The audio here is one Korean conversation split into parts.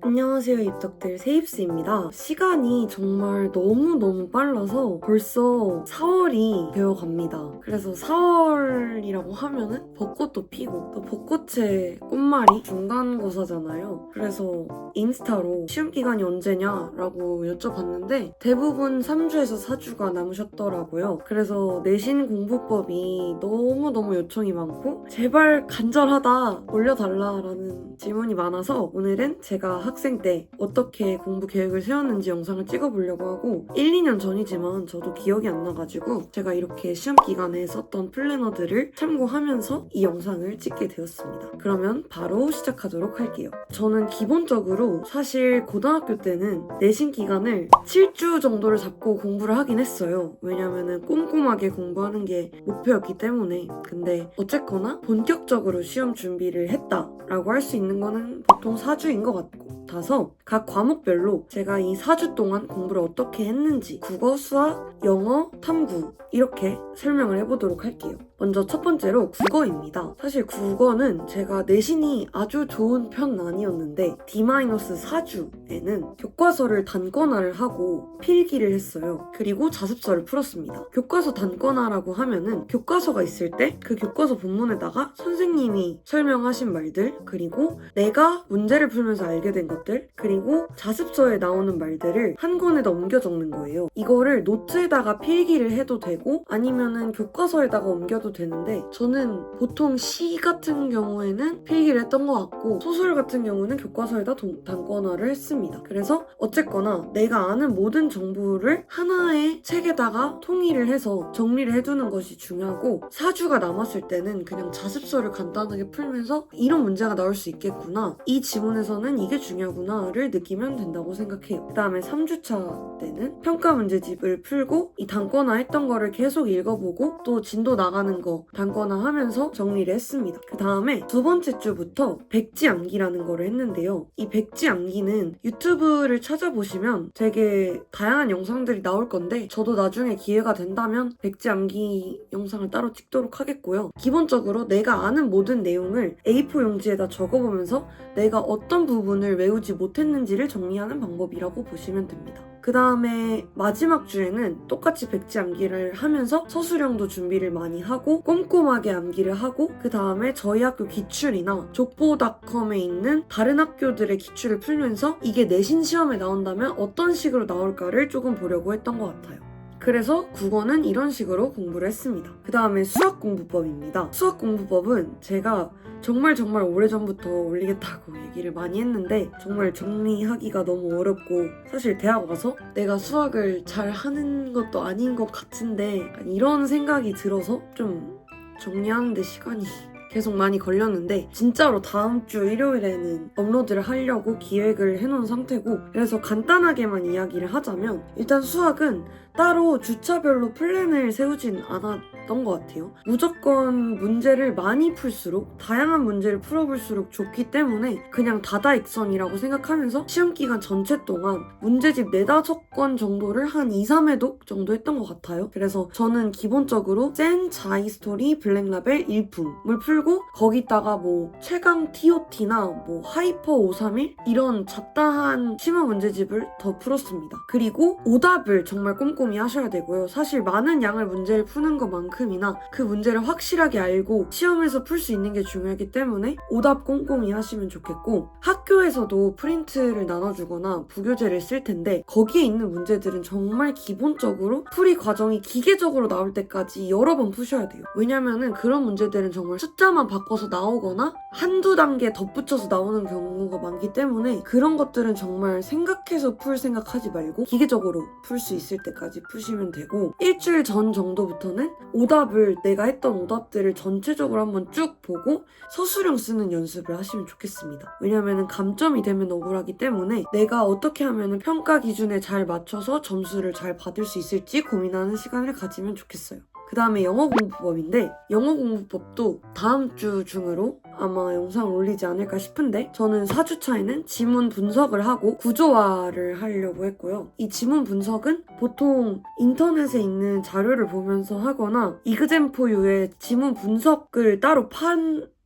안녕하세요, 입덕들 세입스입니다. 시간이 정말 너무너무 빨라서 벌써 4월이 되어갑니다. 그래서 4월이라고 하면은 벚꽃도 피고 또 벚꽃의 꽃말이 중간고사잖아요. 그래서 인스타로 시험 기간이 언제냐라고 여쭤봤는데 대부분 3주에서 4주가 남으셨더라고요. 그래서 내신 공부법이 너무너무 요청이 많고 제발 간절하다 올려달라라는 질문이 많아서 오늘은 제가 학생 때 어떻게 공부 계획을 세웠는지 영상을 찍어보려고 하고 1, 2년 전이지만 저도 기억이 안 나가지고 제가 이렇게 시험 기간에 썼던 플래너들을 참고하면서 이 영상을 찍게 되었습니다. 그러면 바로 시작하도록 할게요. 저는 기본적으로 사실 고등학교 때는 내신 기간을 7주 정도를 잡고 공부를 하긴 했어요. 왜냐면은 꼼꼼하게 공부하는 게 목표였기 때문에. 근데 어쨌거나 본격적으로 시험 준비를 했다라고 할 수 있는 거는 보통 4주인 것 같아서 각 과목별로 제가 이 4주 동안 공부를 어떻게 했는지 국어, 수학, 영어, 탐구 이렇게 설명을 해보도록 할게요. 먼저 첫 번째로 국어입니다. 사실 국어는 제가 내신이 아주 좋은 편은 아니었는데 D-4주에는 교과서를 단권화를 하고 필기를 했어요. 그리고 자습서를 풀었습니다. 교과서 단권화라고 하면은 교과서가 있을 때 그 교과서 본문에다가 선생님이 설명하신 말들 그리고 내가 문제를 풀면서 알게 된 것들 그리고 자습서에 나오는 말들을 한 권에다 옮겨 적는 거예요. 이거를 노트에다가 필기를 해도 되고 아니면은 교과서에다가 옮겨도 되는데 저는 보통 시 같은 경우에는 필기를 했던 것 같고 소설 같은 경우는 교과서에다 단권화를 했습니다. 그래서 어쨌거나 내가 아는 모든 정보를 하나의 책에다가 통일을 해서 정리를 해두는 것이 중요하고 4주가 남았을 때는 그냥 자습서를 간단하게 풀면서 이런 문제가 나올 수 있겠구나 이 지문에서는 이게 중요하구나를 느끼면 된다고 생각해요. 그 다음에 3주차 때는 평가 문제집을 풀고 이 단권화 했던 거를 계속 읽어보고 또 진도 나가는 거 단권화 하면서 정리를 했습니다. 그 다음에 두 번째 주부터 백지 암기라는 거를 했는데요. 이 백지 암기는 유튜브를 찾아보시면 되게 다양한 영상들이 나올 건데 저도 나중에 기회가 된다면 백지 암기 영상을 따로 찍도록 하겠고요. 기본적으로 내가 아는 모든 내용을 A4 용지에다 적어보면서 내가 어떤 부분을 외우지 못했는지를 정리하는 방법이라고 보시면 됩니다. 그 다음에 마지막 주에는 똑같이 백지 암기를 하면서 서술형도 준비를 많이 하고 꼼꼼하게 암기를 하고 그 다음에 저희 학교 기출이나 족보닷컴에 있는 다른 학교들의 기출을 풀면서 이게 내신 시험에 나온다면 어떤 식으로 나올까를 조금 보려고 했던 것 같아요. 그래서 국어는 이런 식으로 공부를 했습니다. 그 다음에 수학 공부법입니다. 수학 공부법은 제가 정말 오래전부터 올리겠다고 얘기를 많이 했는데 정말 정리하기가 너무 어렵고 사실 대학 와서 내가 수학을 잘 하는 것도 아닌 것 같은데 이런 생각이 들어서 좀 정리하는데 시간이 계속 많이 걸렸는데 진짜로 다음 주 일요일에는 업로드를 하려고 기획을 해놓은 상태고 그래서 간단하게만 이야기를 하자면 일단 수학은 따로 주차별로 플랜을 세우진 않았던 것 같아요. 무조건 문제를 많이 풀수록 다양한 문제를 풀어볼수록 좋기 때문에 그냥 다다익선이라고 생각하면서 시험기간 전체 동안 문제집 4, 5권 정도를 한 2, 3회독 정도 했던 것 같아요. 그래서 저는 기본적으로 센, 자이스토리, 블랙라벨, 일품을 풀고 거기다가 뭐 최강 TOT나 뭐 하이퍼 531 이런 잡다한 심화 문제집을 더 풀었습니다. 그리고 오답을 정말 꼼꼼히 하셔야 되고요. 사실 많은 양의 문제를 푸는 것만큼이나 그 문제를 확실하게 알고 시험에서 풀 수 있는 게 중요하기 때문에 오답 꼼꼼히 하시면 좋겠고 학교에서도 프린트를 나눠주거나 부교재를 쓸 텐데 거기에 있는 문제들은 정말 기본적으로 풀이 과정이 기계적으로 나올 때까지 여러 번 푸셔야 돼요. 왜냐면은 그런 문제들은 정말 숫자만 바꿔서 나오거나 한두 단계 덧붙여서 나오는 경우가 많기 때문에 그런 것들은 정말 생각해서 풀 생각하지 말고 기계적으로 풀 수 있을 때까지 푸시면 되고 일주일 전 정도부터는 오답을 내가 했던 오답들을 전체적으로 한번 쭉 보고 서술형 쓰는 연습을 하시면 좋겠습니다. 왜냐면은 감점이 되면 억울하기 때문에 내가 어떻게 하면 평가 기준에 잘 맞춰서 점수를 잘 받을 수 있을지 고민하는 시간을 가지면 좋겠어요. 그 다음에 영어 공부법인데 영어 공부법도 다음 주 중으로 아마 영상을 올리지 않을까 싶은데 저는 4주차에는 지문 분석을 하고 구조화를 하려고 했고요. 이 지문 분석은 보통 인터넷에 있는 자료를 보면서 하거나 이그젠포유의 지문 분석을 따로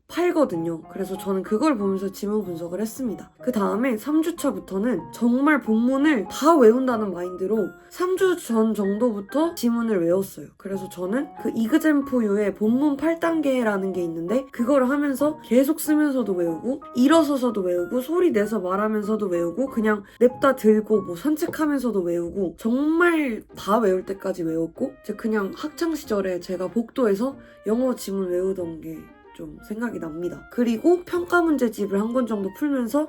팔거든요. 그래서 저는 그걸 보면서 지문 분석을 했습니다. 그 다음에 3주차부터는 정말 본문을 다 외운다는 마인드로 3주 전 정도부터 지문을 외웠어요. 그래서 저는 그 이그젠포유의 본문 8단계라는 게 있는데 그거를 하면서 계속 쓰면서도 외우고 일어서서도 외우고 소리 내서 말하면서도 외우고 그냥 냅다 들고 뭐 산책하면서도 외우고 정말 다 외울 때까지 외웠고 이제 그냥 학창시절에 제가 복도에서 영어 지문 외우던 게 좀 생각이 납니다. 그리고 평가 문제집을 한 권 정도 풀면서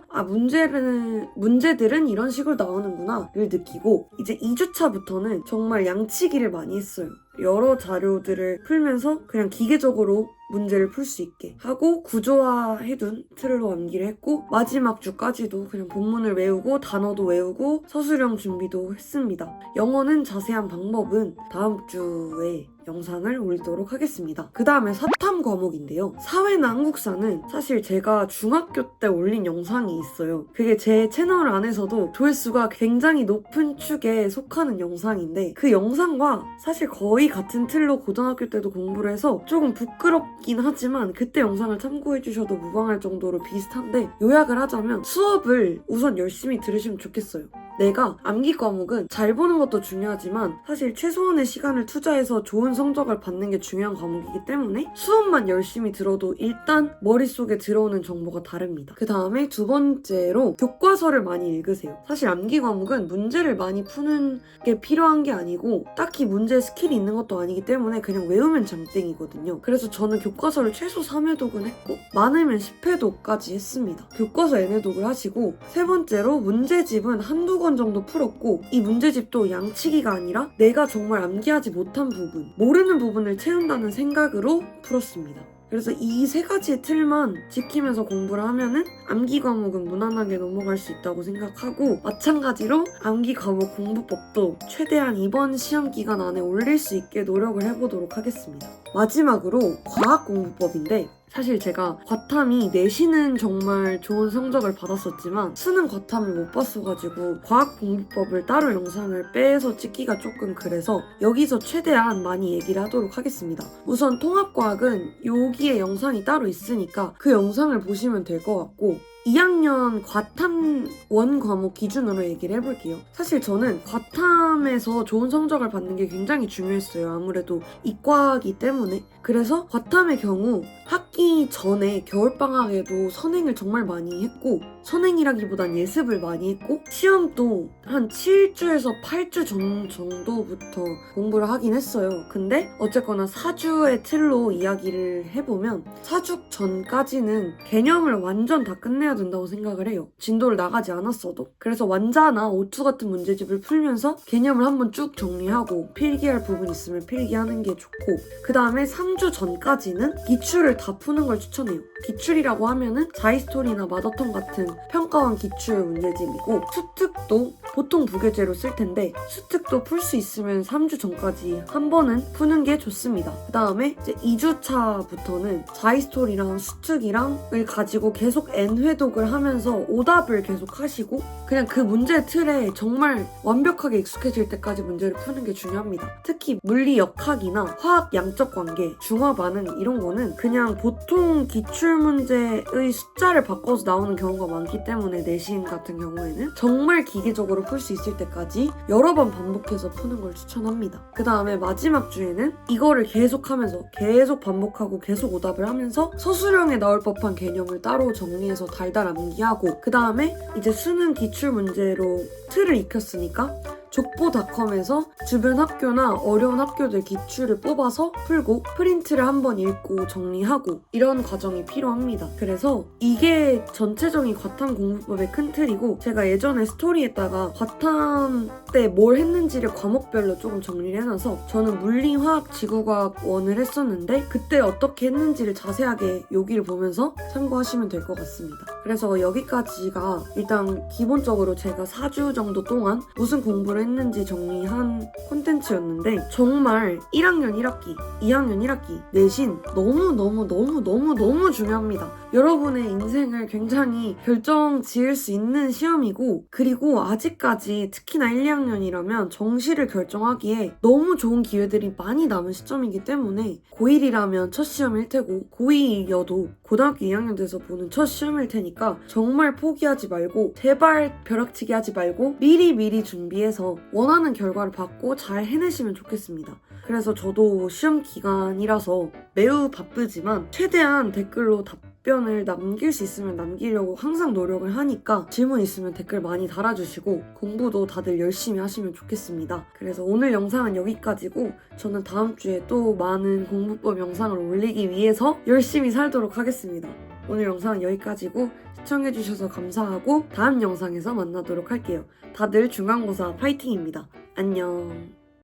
문제들은 이런 식으로 나오는구나를 느끼고 이제 2주차부터는 정말 양치기를 많이 했어요. 여러 자료들을 풀면서 그냥 기계적으로 문제를 풀 수 있게 하고 구조화해둔 틀로 암기를 했고 마지막 주까지도 그냥 본문을 외우고 단어도 외우고 서술형 준비도 했습니다. 영어는 자세한 방법은 다음 주에 영상을 올리도록 하겠습니다. 그 다음에 사탐 과목인데요. 사회나 한국사는 사실 제가 중학교 때 올린 영상이 있어요. 그게 제 채널 안에서도 조회수가 굉장히 높은 축에 속하는 영상인데 그 영상과 사실 거의 같은 틀로 고등학교 때도 공부를 해서 조금 부끄럽긴 하지만 그때 영상을 참고해주셔도 무방할 정도로 비슷한데 요약을 하자면 수업을 우선 열심히 들으시면 좋겠어요. 내가 암기 과목은 잘 보는 것도 중요하지만 사실 최소한의 시간을 투자해서 좋은 성적을 받는 게 중요한 과목이기 때문에 수업만 열심히 들어도 일단 머릿속에 들어오는 정보가 다릅니다. 그 다음에 두 번째로 교과서를 많이 읽으세요. 사실 암기 과목은 문제를 많이 푸는 게 필요한 게 아니고 딱히 문제 스킬이 있는 것도 아니기 때문에 그냥 외우면 장땡이거든요. 그래서 저는 교과서를 최소 3회독은 했고 많으면 10회독까지 했습니다. 교과서 N회독을 하시고 세 번째로 문제집은 한두 권 정도 풀었고 이 문제집도 양치기가 아니라 내가 정말 암기하지 못한 부분, 모르는 부분을 채운다는 생각으로 풀었습니다. 그래서 이 세 가지의 틀만 지키면서 공부를 하면은 암기 과목은 무난하게 넘어갈 수 있다고 생각하고 마찬가지로 암기 과목 공부법도 최대한 이번 시험 기간 안에 올릴 수 있게 노력을 해보도록 하겠습니다. 마지막으로 과학 공부법인데 사실 제가 과탐이 내신은 정말 좋은 성적을 받았었지만 수능 과탐을 못 봤어가지고 과학 공부법을 따로 영상을 빼서 찍기가 조금 그래서 여기서 최대한 많이 얘기를 하도록 하겠습니다. 우선 통합과학은 여기에 영상이 따로 있으니까 그 영상을 보시면 될 것 같고 2학년 과탐 원 과목 기준으로 얘기를 해볼게요. 사실 저는 과탐에서 좋은 성적을 받는 게 굉장히 중요했어요. 아무래도 이과이기 때문에. 그래서 과탐의 경우 학기 전에 겨울방학에도 선행을 정말 많이 했고 선행이라기보단 예습을 많이 했고 시험도 한 7주에서 8주 전 정도부터 공부를 하긴 했어요. 근데 어쨌거나 4주의 틀로 이야기를 해보면 4주 전까지는 개념을 완전 다 끝내야 된다고 생각을 해요. 진도를 나가지 않았어도. 그래서 완자나 오투 같은 문제집을 풀면서 개념을 한번 쭉 정리하고 필기할 부분 있으면 필기하는 게 좋고 그 다음에 3주 전까지는 기출을 다 푸는 걸 추천해요. 기출이라고 하면은 자이스토리나 마더턴 같은 평가원 기출 문제집이고 수특도 보통 부계제로 쓸 텐데 수특도 풀 수 있으면 3주 전까지 한 번은 푸는 게 좋습니다. 그 다음에 이제 2주차부터는 자이스토리랑 수특이랑을 가지고 계속 N회독을 하면서 오답을 계속 하시고 그냥 그 문제 틀에 정말 완벽하게 익숙해질 때까지 문제를 푸는 게 중요합니다. 특히 물리 역학이나 화학 양적 관계, 중화 반응 이런 거는 그냥 보통 기출 문제의 숫자를 바꿔서 나오는 경우가 많기 때문에 내신 같은 경우에는 정말 기계적으로 풀 수 있을 때까지 여러 번 반복해서 푸는 걸 추천합니다. 그 다음에 마지막 주에는 이거를 계속하면서 계속 반복하고 계속 오답을 하면서 서술형에 나올 법한 개념을 따로 정리해서 달달 암기하고 그 다음에 이제 수능 기출 문제로 틀을 익혔으니까 족보닷컴에서 주변 학교나 어려운 학교들 기출을 뽑아서 풀고 프린트를 한번 읽고 정리하고 이런 과정이 필요합니다. 그래서 이게 전체적인 과탐 공부법의 큰 틀이고 제가 예전에 스토리에다가 과탐 때 뭘 했는지를 과목별로 조금 정리를 해놔서 저는 물리, 화학, 지구과학 원을 했었는데 그때 어떻게 했는지를 자세하게 여기를 보면서 참고하시면 될 것 같습니다. 그래서 여기까지가 일단 기본적으로 제가 4주 정도 동안 무슨 공부를 했는지 정리한 콘텐츠였는데 정말 1학년 1학기, 2학년 1학기 내신 너무 중요합니다. 여러분의 인생을 굉장히 결정 지을 수 있는 시험이고 그리고 아직까지 특히나 1, 2학년이라면 정시를 결정하기에 너무 좋은 기회들이 많이 남은 시점이기 때문에 고1이라면 첫 시험일 테고 고2여도 고등학교 2학년 돼서 보는 첫 시험일 테니까 정말 포기하지 말고 제발 벼락치기 하지 말고 미리 준비해서 원하는 결과를 받고 잘 해내시면 좋겠습니다. 그래서 저도 시험 기간이라서 매우 바쁘지만 최대한 댓글로 답변을 남길 수 있으면 남기려고 항상 노력을 하니까 질문 있으면 댓글 많이 달아주시고 공부도 다들 열심히 하시면 좋겠습니다. 그래서 오늘 영상은 여기까지고 저는 다음 주에 또 많은 공부법 영상을 올리기 위해서 열심히 살도록 하겠습니다. 오늘 영상은 여기까지고 시청해주셔서 감사하고 다음 영상에서 만나도록 할게요. 다들 중간고사 파이팅입니다. 안녕.